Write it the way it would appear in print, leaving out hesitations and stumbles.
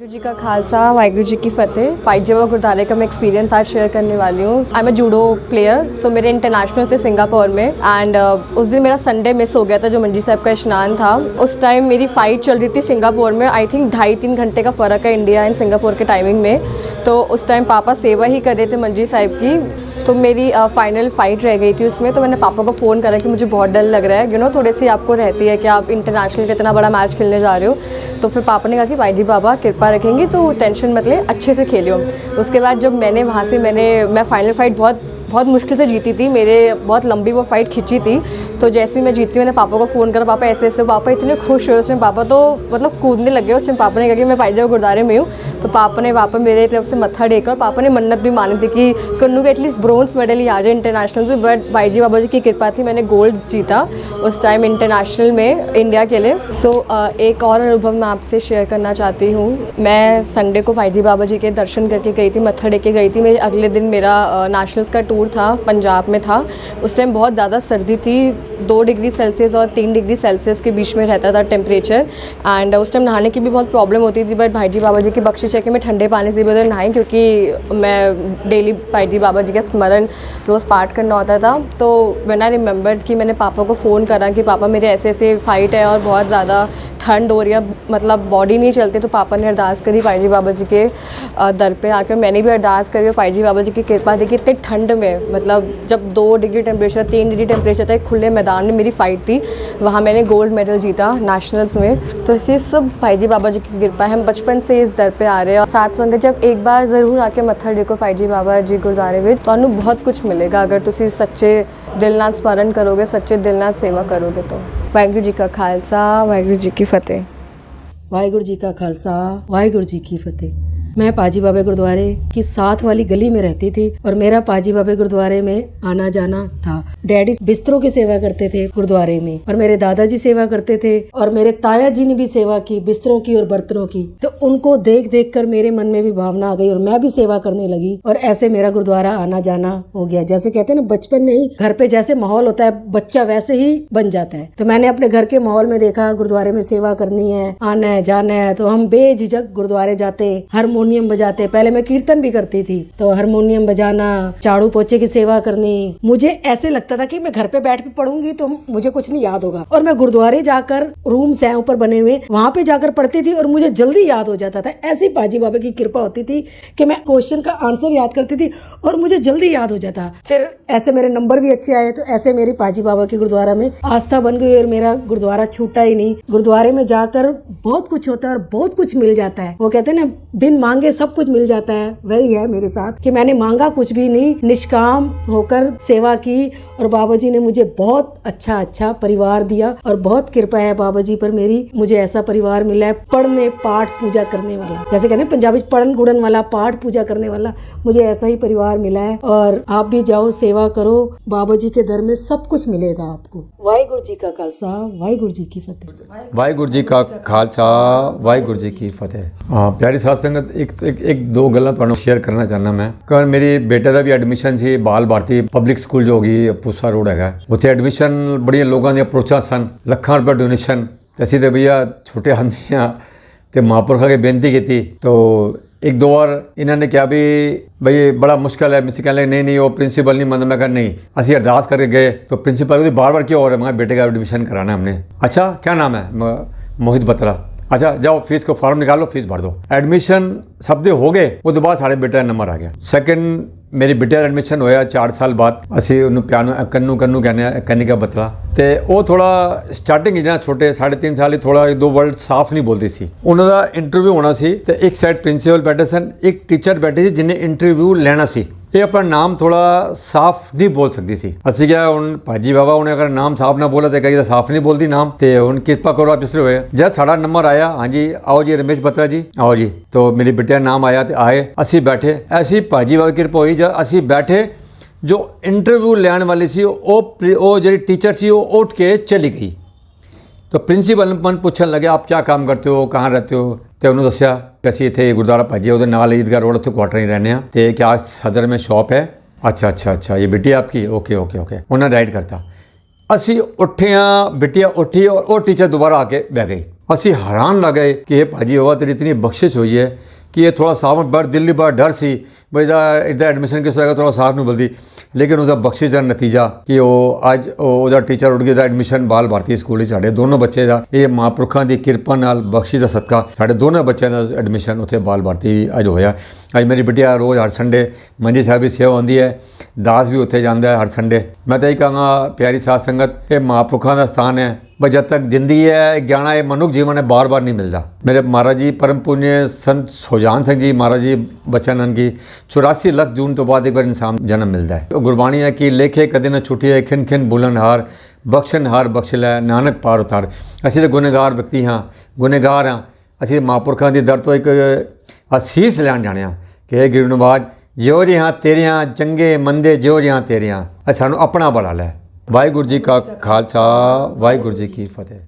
वाहिगुरू जी का खालसा, वाहिगुरू जी की फ़तेह। पाइजेवा गुरुद्वारे का मैं एक्सपीरियंस आज शेयर करने वाली हूँ। I am a judo player, so मेरे इंटरनेशनल थे सिंगापुर में एंड उस दिन मेरा संडे मिस हो गया था जो मंजी साहब का स्नान था। उस टाइम मेरी फ़ाइट चल रही थी सिंगापुर में। आई थिंक 2.5-3 घंटे का फ़र्क है इंडिया एंड सिंगापुर के टाइमिंग में। तो उस टाइम पापा सेवा ही कर रहे थे मंजी साहब की, तो मेरी फाइनल फ़ाइट रह गई थी उसमें। तो मैंने पापा को फ़ोन करा कि मुझे बहुत डर लग रहा है, थोड़ी सी आपको रहती है कि आप इंटरनेशनल का इतना बड़ा मैच खेलने जा रहे हो। तो फिर पापा ने कहा कि भाई जी बाबा कृपा रखेंगी तो टेंशन मत ले, अच्छे से खेलियो। उसके बाद जब मैंने वहाँ से मैं फाइनल फ़ाइट बहुत मुश्किल से जीती थी। मेरे बहुत लंबी वो फ़ाइट खिंची थी। तो जैसे ही मैं जीती मैंने पापा को फ़ोन करा, पापा ऐसे ऐसे। पापा इतने खुश हुए उस टाइम, पापा तो मतलब कूदने लग गए उस टाइम। पापा ने कहा कि मैं पाइजेवा गुरुद्वारे में हूँ। तो पापा ने वापस मेरे तरफ से मत्था टेका और पापा ने मन्नत भी मानी थी कि कन्नू के एटलीस्ट ब्रोंज मेडल ही आ जाए इंटरनेशनल में। बट भाई जी बाबा जी की कृपा थी, मैंने गोल्ड जीता उस टाइम इंटरनेशनल में इंडिया के लिए। एक और अनुभव मैं आपसे शेयर करना चाहती हूँ। मैं संडे को भाई जी बाबा जी के दर्शन करके गई थी, मत्था टेक के गई थी। मेरे अगले दिन मेरा नेशनल्स का टूर था, पंजाब में था। उस टाइम बहुत ज़्यादा सर्दी थी, 2 डिग्री सेल्सियस और 3 डिग्री सेल्सियस के बीच में रहता था टेम्परेचर। एंड उस टाइम नहाने की भी बहुत प्रॉब्लम होती थी। बट भाई जी बाबा जी की बख्शिश है कि मैं ठंडे पानी से भी उधर नहाई, क्योंकि मैं डेली भाई जी बाबा जी का स्मरण रोज़ पाठ करना होता था। तो व्हेन आई रिमेंबर्ड कि मैंने पापा को फ़ोन करा कि पापा मेरे ऐसे ऐसे फ़ाइट है और बहुत ज़्यादा ठंड हो रही है, मतलब बॉडी नहीं चलती। तो पापा ने अरदास करी भाई जी बाबा जी के दर पे आकर। मैंने भी अरदास करी और भाई जी बाबा जी की कृपा थी कि इतनी ठंड में, मतलब जब 2 डिग्री टेम्परेचर 3 डिग्री टेम्परेचर था, एक खुले मैदान में मेरी फ़ाइट थी, वहाँ मैंने गोल्ड मेडल जीता नेशनल्स में। तो इसी सब भाई जी बाबा जी की कृपा है। हम बचपन से इस दर पे आ रहे हैं और साथ संगत जब एक बार ज़रूर आके मत्था टेको भाई जी बाबा जी गुरुद्वारे में, तो बहुत कुछ मिलेगा अगर तुसी सच्चे दिल नाल स्मरण करोगे, सच्चे दिल नाल सेवा करोगे। तो वाहिगुरू जी का खालसा, वाहिगुरू जी की फ़तेह। वाहिगुरू जी का खालसा, वाहिगुरू जी की फतेह। मैं पाजी बाबे गुरुद्वारे की साथ वाली गली में रहती थी और मेरा पाजी बाबे गुरुद्वारे में आना जाना था। डैडी बिस्तरों की सेवा करते थे गुरुद्वारे में और मेरे दादाजी सेवा करते थे और मेरे ताया जी ने भी सेवा की, बिस्तरों की और बर्तनों की। तो उनको देख देख कर मेरे मन में भी भावना आ गई और मैं भी सेवा करने लगी और ऐसे मेरा गुरुद्वारा आना जाना हो गया। जैसे कहते हैं ना, बचपन में ही घर पे जैसे माहौल होता है बच्चा वैसे ही बन जाता है। तो मैंने अपने घर के माहौल में देखा गुरुद्वारे में सेवा करनी है, आना है जाना है, तो हम बेझिझक गुरुद्वारे जाते, हारमोनियम बजाते। पहले मैं कीर्तन भी करती थी, तो हारमोनियम बजाना, झाड़ू पोछे की सेवा करनी। मुझे ऐसे लगता था कि मैं घर पे बैठ के पढ़ूंगी तो मुझे कुछ नहीं याद होगा, और मैं गुरुद्वारे जाकर, रूम्स हैं ऊपर बने हुए, वहां पे जाकर पढ़ती थी और मुझे जल्दी याद हो जाता था। ऐसी पाजी बाबा की कृपा होती थी कि मैं क्वेश्चन का आंसर याद करती थी और मुझे जल्दी याद हो जाता। फिर ऐसे मेरे नंबर भी अच्छे आए, तो ऐसे मेरी पाजी बाबा की गुरुद्वारा में आस्था बन गई और मेरा गुरुद्वारा छूटा ही नहीं। गुरुद्वारे में जाकर बहुत कुछ होता है और बहुत कुछ मिल जाता है। वो कहते हैं ना, बिन मांगे सब कुछ मिल जाता है। वही है मेरे साथ कि मैंने मांगा कुछ भी नहीं, निष्काम होकर सेवा की और बाबा जी ने मुझे बहुत अच्छा परिवार दिया और बहुत कृपा है बाबा जी पर मेरी। मुझे ऐसा परिवार मिला है, पढ़ने पाठ पूजा करने वाला, जैसे कहते हैं पंजाबी पढ़न गुड़न वाला, पाठ पूजा करने वाला, मुझे ऐसा ही परिवार मिला है। और आप भी जाओ, सेवा करो, बाबा जी के दर में सब कुछ मिलेगा आपको। वाहिगुरू जी का खालसा, वाहिगुरू जी की फतेह। वाहिगुरू जी का खालसा, वाहिगुरू जी की फतेह। हाँ प्यारी साध संगत, एक दो गल्लां तुहानूं शेयर करना चाहना मैं। कल मेरी बेटे दा भी एडमिशन सी बाल भारती पब्लिक स्कूल जो होगी पूसा रोड है, उत्थे एडमिशन बड़िया लोगों दी अप्रोचां सन, लाखां रुपए डोनेशन। असीं ते भैया छोटे आदमी हाँ, ते महापुरखा के बेनती की। तो एक दो बार इन्होंने कहा भी भाई बड़ा मुश्किल है, मुझसे कह नहीं नहीं वो प्रिंसिपल नहीं मानता। मैं कहा नहीं, असी अरदास करके गए तो प्रिंसिपल बार बार क्यों हो रहा है, मैं बेटे का एडमिशन कराना है हमने। अच्छा क्या नाम है, मोहित बत्रा। अच्छा जाओ फीस को फॉर्म निकालो, फीस भर दो। एडमिशन सब दे हो गए, वो तो बाद साढ़े बेटे का नंबर आ गया। सेकंड मेरी बेटे का एडमिशन होया 4 साल बाद। असी उन्होंने पियानो कन्नू कहने कनिका बत्रा, तो वो थोड़ा स्टार्टिंग ही ना छोटे 3.5 साल ही थोड़ा 1-2 वर्ड साफ नहीं बोलती सी। उन्होंने इंटरव्यू होना सी, तो एक साइड प्रिंसीपल बैठे सन, एक टीचर बैठी सी जिन्हें इंटरव्यू लेना सी। ये अपना नाम थोड़ा साफ नहीं बोल सकती सी। असी क्या उन भाजी बाबा उन्हें अगर नाम साफ ना बोला तो कहीं साफ नहीं बोलती नाम, तो उन कृपा करो आप इसलिए हुए। जब साढ़ा नंबर आया, हाँ जी आओ जी रमेश बत्रा जी आओ जी, तो मेरी बेटे का नाम आया तो आए, असी बैठे। ऐसी भाजी बाबा की कृपा हुई, जब असी बैठे जो इंटरव्यू लैन वाली सी वो जी टीचर सी वो उठ के चली गई। तो प्रिंसीपल मन पूछन लगे आप क्या काम करते हो, कहाँ रहते हो, तो उन्होंने दसिया कि असीं इत्थे गुरुद्वारा भाजी उहदे नाल ईदगाह रोड उत्थे क्वार्टर ही रहने, तो क्या सदर में शॉप है। अच्छा ये बेटी आपकी, ओके उन्हें राइट करता। असी उठे हाँ, बिटिया उठी और वो टीचर दोबारा आके बह गई ਅਸੀਂ ਹੈਰਾਨ ਲੱਗ ਗਏ ਕਿ ਇਹ ਭਾਜੀ ਬਾਬਾ ਤੇਰੀ ਇਤਨੀ ਬਖਸ਼ਿਸ਼ ਹੋਈ ਹੈ कि ये थोड़ा साफ बड़ दिल दी बड़ा डर सी भाई इधर एडमिशन किस होएगा थोड़ा साफ नहीं बलदी लेकिन उसका बख्शिश का नतीजा कि वो अज ਉਹਦਾ ਟੀਚਰ ਉੱਡ ਗਿਆ ਐਡਮਿਸ਼ਨ ਬਾਲ ਭਾਰਤੀ ਸਕੂਲ ਵਿੱਚ ਸਾਡੇ ਦੋਨੋਂ ਬੱਚੇ ਦਾ ਇਹ ਮਹਾਂਪੁਰਖਾਂ ਦੀ ਕਿਰਪਾ ਨਾਲ ਬਖਸ਼ਿਸ਼ ਦਾ ਸਦਕਾ ਸਾਡੇ ਦੋਨੋਂ ਬੱਚਿਆਂ ਦਾ ਐਡਮਿਸ਼ਨ ਉੱਥੇ ਬਾਲ ਭਾਰਤੀ ਅੱਜ ਹੋਇਆ। ਅੱਜ ਮੇਰੀ ਬਿਟਿਆ ਰੋਜ਼ ਹਰ ਸੰਡੇ ਮੰਜੀ ਸਾਹਿਬ ਦੀ ਸੇਵਾ ਹੁੰਦੀ ਹੈ, ਦਾਸ ਵੀ ਉੱਥੇ ਜਾਂਦਾ ਹੈ ਹਰ ਸੰਡੇ। ਮੈਂ ਤਾਂ ਇਹ ਕਹਾਂਗਾ ਪਿਆਰੀ ਸਾਧ ਸੰਗਤ ਇਹ ਮਹਾਂਪੁਰਖਾਂ ਦਾ ਸਥਾਨ ਹੈ पर जब तक जिंदगी है ज्ञान है मनुख जीवन है बार बार नहीं मिलता। मेरे महाराज जी परम पुण्य संत सुजान सिंह जी महाराज जी बच्चानंद की 84 लाख जून तो बाद एक बार इंसान जन्म मिलता है। तो गुरबाणी है कि लेखे कदे न छुट्टी है खिन खिन बुलनहार बख्शनहार बख्श लै नानक पार उतार। असीं तो गुनहगार व्यक्ति हाँ, गुनहगार हाँ, असीं महापुरखों की दर तो एक असीस लैन जाने कि हे गुरु नवाज जो जी हाँ तेरे हाँ चंगे मंदे जो जी हाँ तेरे हाँ सानू अपना बड़ा लै। वाहिगुरू जी का खालसा वाहिगुरू जी की फतेह।